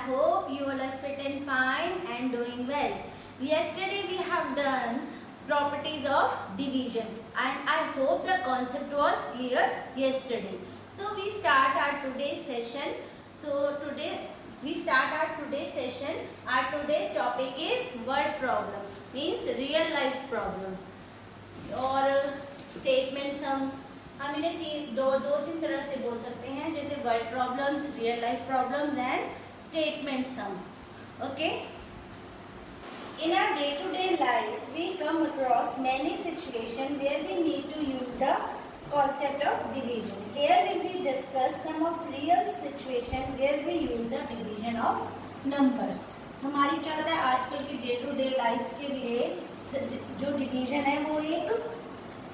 hope you all are fit and fine and doing well. Yesterday we have done properties of division and I hope the concept was clear yesterday. So we start our today's session. Our today's topic is word problem, means real life problems और statement sums. हम इन्हें दो तीन तरह से बोल सकते हैं, जैसे word problems, real life problems and statement sum. Okay. In our day-to-day life, we come across many situations where we need to use the concept of division. Here we will discuss some of real situations where we use the division of numbers. हमारी क्या होता है आजकल की day-to-day life के लिए जो division है वो एक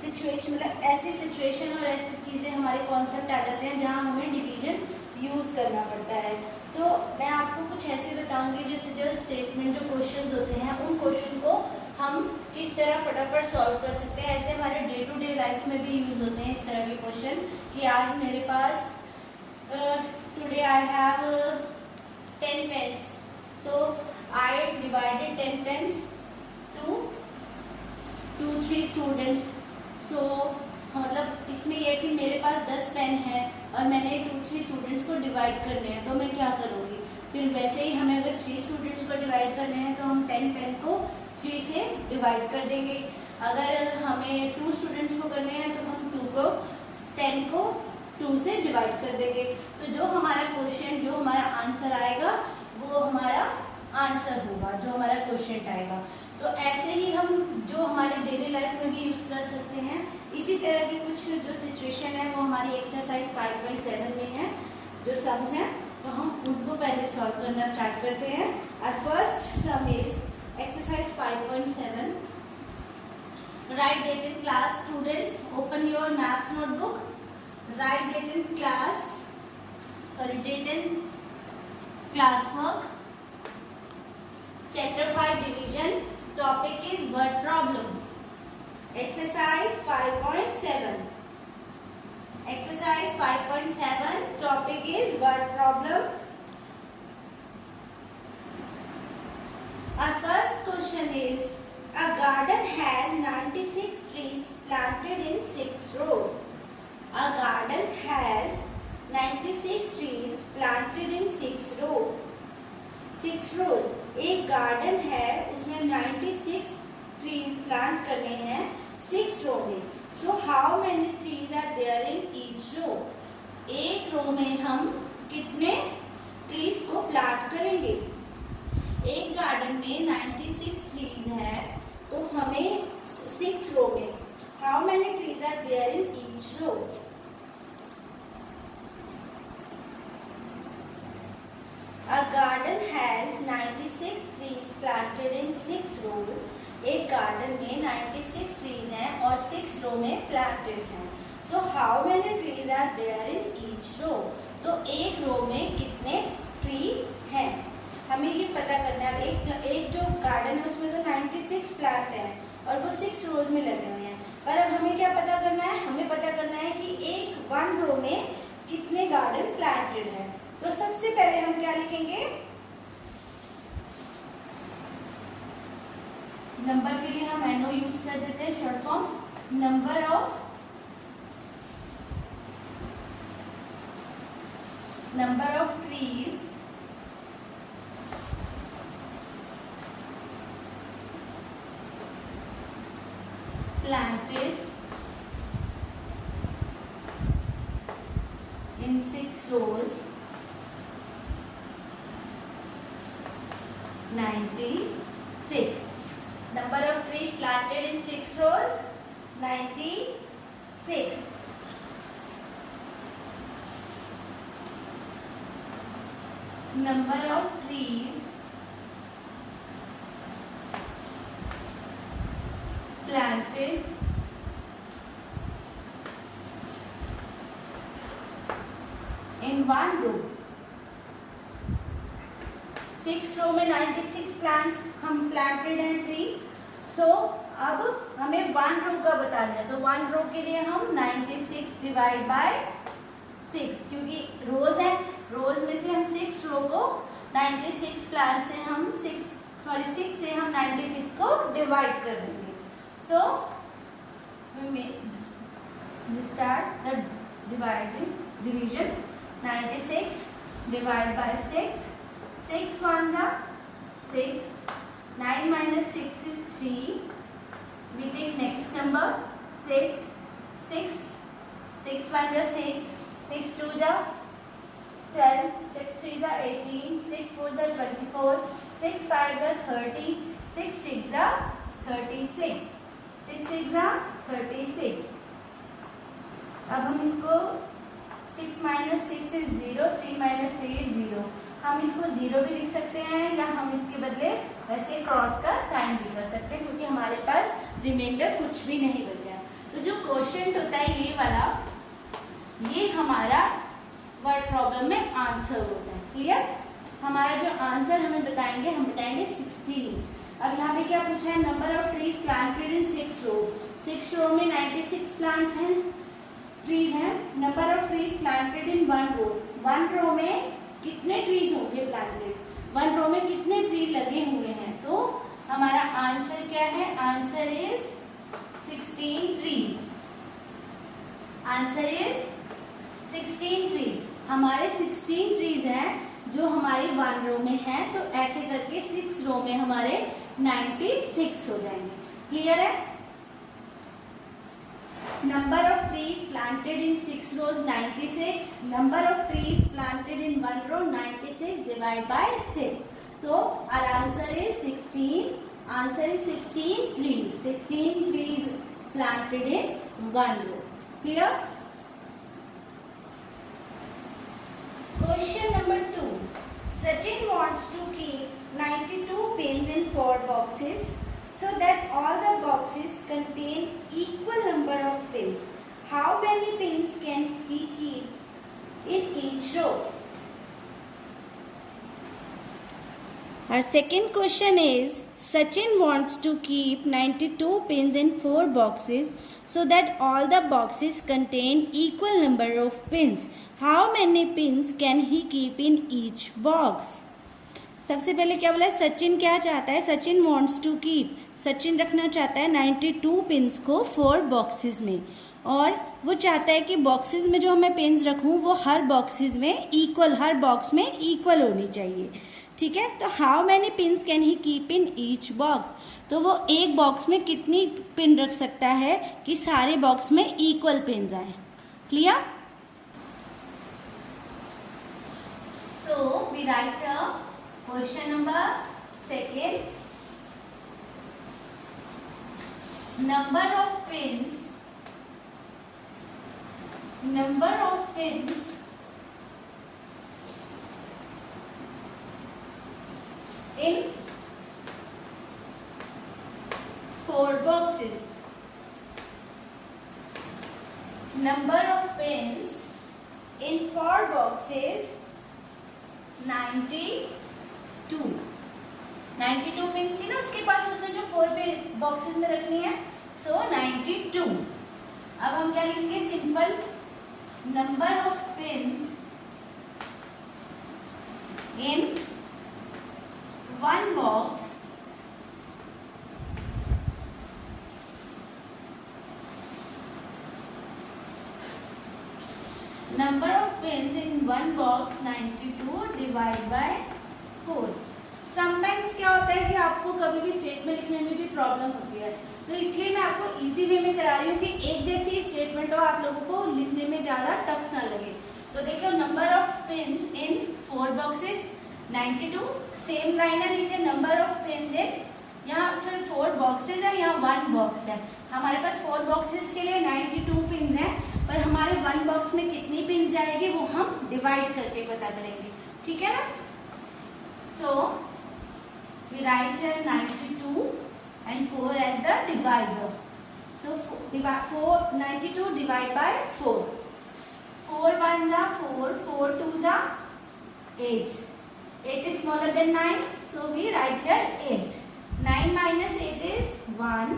सिचुएशन, मतलब ऐसी सिचुएशन और ऐसी चीज़ें हमारे कॉन्सेप्ट आ जाते हैं जहाँ हमें डिवीजन यूज़ करना पड़ता है. सो मैं आपको कुछ ऐसे बताऊंगी जैसे जो स्टेटमेंट, जो क्वेश्चंस होते हैं उन क्वेश्चन को हम किस तरह फटाफट सॉल्व कर सकते हैं. ऐसे हमारे डे टू डे लाइफ में भी यूज़ होते हैं इस तरह के क्वेश्चन कि आज मेरे पास today I have 10 pens, so I divided 10 pens to 3 students. So मतलब इसमें यह कि मेरे पास 10 पेन है और मैंने 2-3 स्टूडेंट्स को डिवाइड करने हैं, तो मैं क्या करूँगी. फिर वैसे ही हमें अगर 3 स्टूडेंट्स को डिवाइड करने हैं तो हम 10 पेन को 3 से डिवाइड कर देंगे. अगर हमें 2 स्टूडेंट्स को करने हैं तो हम 10 को 2 से डिवाइड कर देंगे. तो जो हमारा क्वेश्चन, जो हमारा आंसर आएगा वो हमारा आंसर होगा, जो हमारा क्वेश्चन आएगा. तो ऐसे ही हम जो हमारे डेली लाइफ में भी यूज़ कर सकते हैं. इसी तरह की कुछ जो सिचुएशन है वो हमारी एक्सरसाइज 5.7 में है, जो सम्स हैं, तो हम उनको पहले सॉल्व करना स्टार्ट करते हैं. और first sum is exercise 5.7. Write date in class. Students, open your maths notebook. Write date in class, date in class work. Chapter 5 division. Topic is word problem. Exercise 5.7. Exercise 5.7. Topic is word problems. Our first question is: a garden has 96 trees planted in 6 rows. A garden has 96 trees planted in 6 rows. 6 rows. एक garden है, उसमें 96 trees plant करने हैं 6 row में. So how many trees are there in each row. एक row में हम कितने ट्रीज को प्लांट करेंगे. एक गार्डन में 96 ट्रीज है तो हमें 6 रो में how many trees are there in each row. A garden has 96 trees planted in 6 rows. एक गार्डन में 96 ट्रीज हैं और 6 रो में प्लांटेड हैं. So how many trees are there in each row. तो एक रो में कितने ट्री हैं हमें ये पता करना है. एक जो गार्डन है उसमें तो 96 प्लांट हैं और वो 6 रोज में लगे हुए हैं. पर अब हमें क्या पता करना है, हमें पता करना है कि एक 1 रो में कितने गार्डन प्लांटेड हैं. तो सबसे पहले हम क्या लिखेंगे, नंबर के लिए हम एनओ यूज कर देते हैं, short form. Number of trees planted in 6 rows. 96. Number of trees planted in 6 rows 96. Number of trees planted in 1 row. 6 row में 96 प्लांट्स हम प्लांटेड हैं ट्री. सो अब हमें 1 रो का बताना है, तो 1 रो के लिए हम 96 डिवाइड बाय 6, क्योंकि रोज है, रोज में से हम 6 रो को 96 प्लांट से हम 6 से हम 96 को डिवाइड कर देंगे. सो we start the division. 96 divided by 6. 6 ones are 6. 9 minus 6 is 3. We take next number 6. 6 1 is 6. 6 2 is 12. 6 3 is 18. 6 4 is 24. 6 5 is 30. 6 6 is 36. 6 6 is 36. अब हम इसको 6 minus 6 is 0. 3 minus 3 is 0. हम इसको 0 भी लिख सकते हैं या हम इसके बदले वैसे क्रॉस का साइन भी कर सकते हैं क्योंकि हमारे पास रिमाइंडर कुछ भी नहीं बचा. तो जो क्वेश्चन होता है ये वाला, ये हमारा वर्ड प्रॉब्लम में आंसर होता है. क्लियर? हमारा जो आंसर हम बताएंगे 16. अब यहाँ पे क्या पूछा है? Number of trees planted in 6 row. 6 row में 96 प्लांट्स हैं, ट्रीज हैं. Number of trees planted in 1 रो. 1 रो में कितने ट्रीज होंगे प्लांटेड? 1 रो में कितने ट्री लगे हुए हैं? तो हमारा आंसर क्या है? Answer is 16 trees. Answer is 16 trees. हमारे 16 ट्रीज हैं जो हमारे 1 रो में हैं. तो ऐसे करके 6 रो में हमारे 96 हो जाएंगे. क्लियर है? Number of trees planted in 6 rows 96. Number of trees planted in 1 row 96 divided by 6. So our answer is 16. Answer is 16 trees. 16 trees planted in 1 row. Clear? Question number 2. Sachin wants to keep 92 pins in 4 boxes. So that all the boxes contain equal number of pins. How many pins can he keep in each row? Our second question is, Sachin wants to keep 92 pins in 4 boxes so that all the boxes contain equal number of pins. How many pins can he keep in each box? सबसे पहले क्या बोला है? सचिन क्या चाहता है? Sachin wants to keep, Sachin रखना चाहता है 92 पिन्स को 4 बॉक्सेस में. और वो चाहता है कि बॉक्सेस में जो मैं पिन्स रखूँ वो हर बॉक्सेस में इक्वल, हर बॉक्स में इक्वल होनी चाहिए. ठीक है? तो how many pins can he keep in each box? तो वो एक बॉक्स में कितनी पिन रख सकता है कि सारे बॉक्स में इक्वल पिन्स आए. Clear? So we write question number 2. Number of pins in 4 boxes. Number of pins in 4 boxes 92 pins थी ना उसके पास, उसने जो 4 पे बॉक्सेस में रखनी है. सो 92. अब हम क्या लिखेंगे? Simple number of pins in 1 box number of pins in 1 box 92 divide by 4. Sometimes क्या होता है कि आपको कभी भी स्टेटमेंट लिखने में भी प्रॉब्लम होती है, तो इसलिए मैं आपको इजी वे में करा रही हूँ कि एक जैसी स्टेटमेंट हो, आप लोगों को लिखने में ज़्यादा टफ ना लगे. तो देखो number of pins in 4 boxes 92. Same line है नीचे, नंबर ऑफ पिन्स इन, यहाँ फिर 4 बॉक्सेस है, यहाँ 1 बॉक्स है. हमारे पास 4 बॉक्सेस के लिए 92 पिन्स हैं, पर हमारे 1 बॉक्स में कितनी पिन्स जाएगी वो हम डिवाइड करके पता करेंगे. ठीक है ना? So we write here 92 and 4 as the divisor. So 92 divide by 4. 4 1s are 4, 4 2s are 8. 8 is smaller than 9, so we write here 8. 9 minus 8 is 1.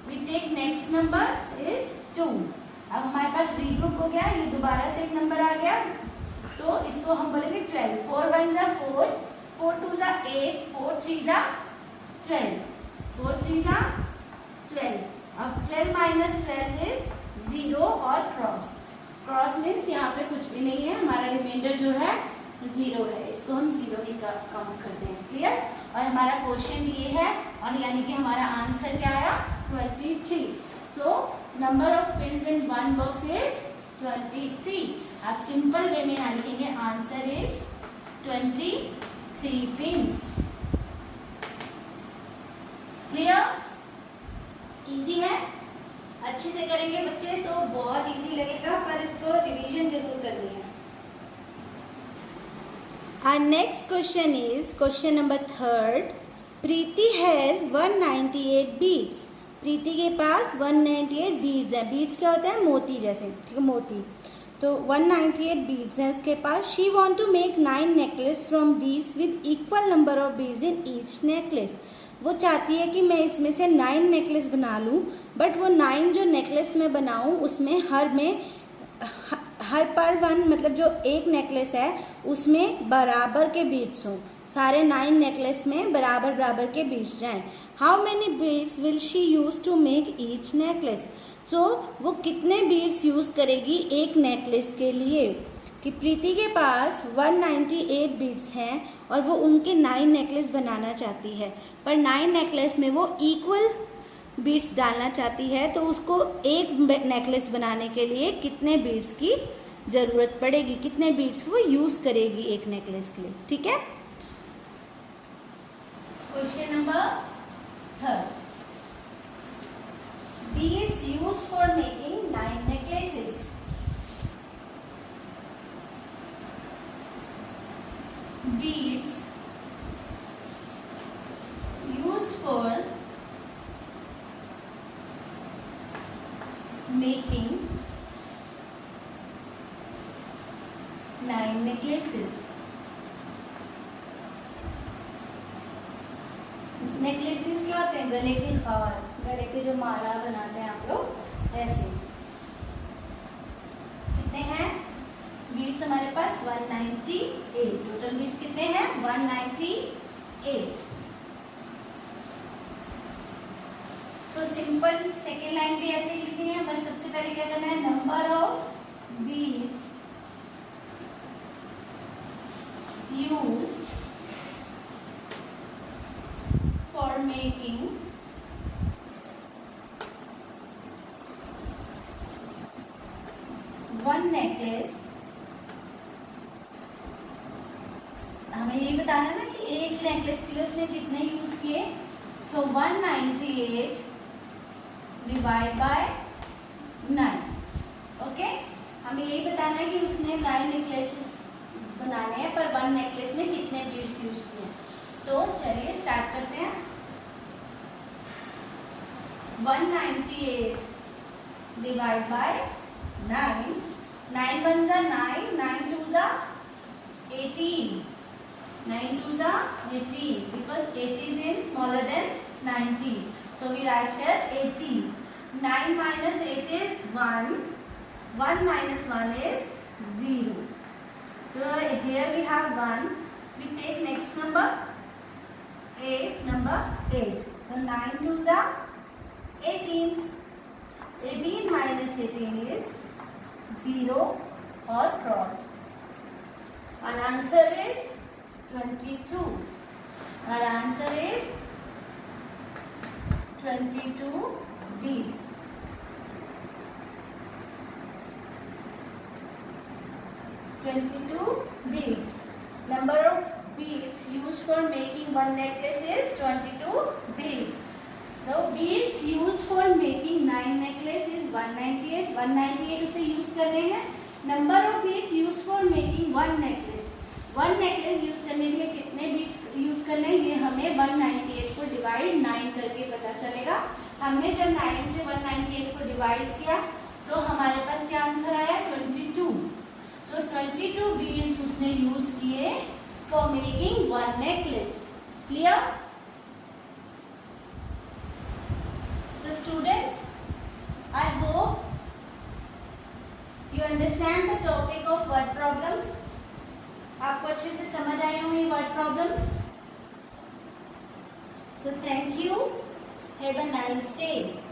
We take next number is 2. अब हमारे पास रीग्रुप हो गया, ये दोबारा से एक नंबर आ गया, तो इसको हम बोलेंगे 12. 4 1s are 4, 4 2 जा 8, 4 3 जा 12, 4 3 जा 12. अब 12 minus 12 is 0 और क्रॉस. क्रॉस मीन्स यहाँ पे कुछ भी नहीं है, हमारा रिमाइंडर जो है 0 है, इसको हम 0 ही काउंट करते हैं. क्लियर? और हमारा क्वेश्चन ये है, और यानी कि हमारा आंसर क्या आया 23. So number of pins in one box is 23. आप सिंपल वे में यहाँ लिखेंगे answer is 23 pins. Clear? Easy है, अच्छे से करेंगे बच्चे तो बहुत इजी लगेगा, पर इसको रिवीजन जरूर करनी है. Our next question is question number 3. Preeti has 198 beads. प्रीति के पास 198 beads हैं. beads क्या होता है? मोती जैसे, ठीक है, मोती. तो 198 beads हैं उसके पास. She want to make 9 necklace from these with equal number of beads in each necklace. वो चाहती है कि मैं इसमें से 9 नेकलेस बना लूँ, बट वो 9 जो नेकलेस मैं बनाऊँ उसमें हर पर वन, मतलब जो एक नेकलेस है उसमें बराबर के बीड्स हों. सारे 9 नेकलेस में बराबर बराबर के बीड्स जाएं. How many beads will she use to make each necklace. So वो कितने बीड्स यूज़ करेगी एक नेकलेस के लिए. कि प्रीति के पास 198 बीड्स हैं और वो उनके 9 नेकलेस बनाना चाहती है, पर 9 नेकलेस में वो इक्वल बीड्स डालना चाहती है, तो उसको एक नेकलेस बनाने के लिए कितने बीड्स की ज़रूरत पड़ेगी, कितने बीड्स वो यूज़ करेगी एक नेकलेस के लिए. ठीक है. Question number 3. Beads used for making 9 necklaces. Beads used for making 9 necklaces. Necklaces क्या होते हैं? गले के हार, गले के जो माला बनाते हैं आप लोग, ऐसे. कितने हैं बीड्स हमारे पास? 198. टोटल बीड्स कितने हैं? 198. सो सिंपल सेकेंड लाइन भी ऐसे ही लिखनी है. बस सबसे पहले क्या करना है? Number of beads used for making one necklace. हमें ये बताना है ना कि एक नेकलेस के लिए उसने कितने यूज किए. सो 198 डिवाइड बाय 9. ओके, हमें यही बताना है कि उसने 9 नेकलेसेस बनाने हैं, पर 1 नेकलेस में कितने बीड्स यूज किए. तो चलिए स्टार्ट करते हैं. 198 डिवाइड बाय 9. 9 1 जा 9, 9 2 जा 18. 9 2 are 18 because 8 is in smaller than 90. So we write here 18. 9 minus 8 is 1. 1 minus 1 is 0. So here we have 1. We take next number 8. Number 8. So 9 2 are 18. 18 minus 18 is 0 or cross. Our answer is 22. Our answer is 22 beads. Number of beads used for making one necklace is 22 beads. So beads used for making 9 necklace is 198. 198 उसे use कर रहे हैं. Number of beads used for making one necklace. 1 necklace use करने के लिए कितने beads use करने हैं, ये हमें 198 को डिवाइड 9 करके पता चलेगा. हमने जब 9 से 198 को डिवाइड किया तो हमारे पास क्या आंसर आया? 22. सो 22 बीड्स उसने यूज किए for making 1 necklace. Clear? So students, I hope you understand the topic of word problems. आपको अच्छे से समझ आए होंगे word problems. So thank you. Have a nice day.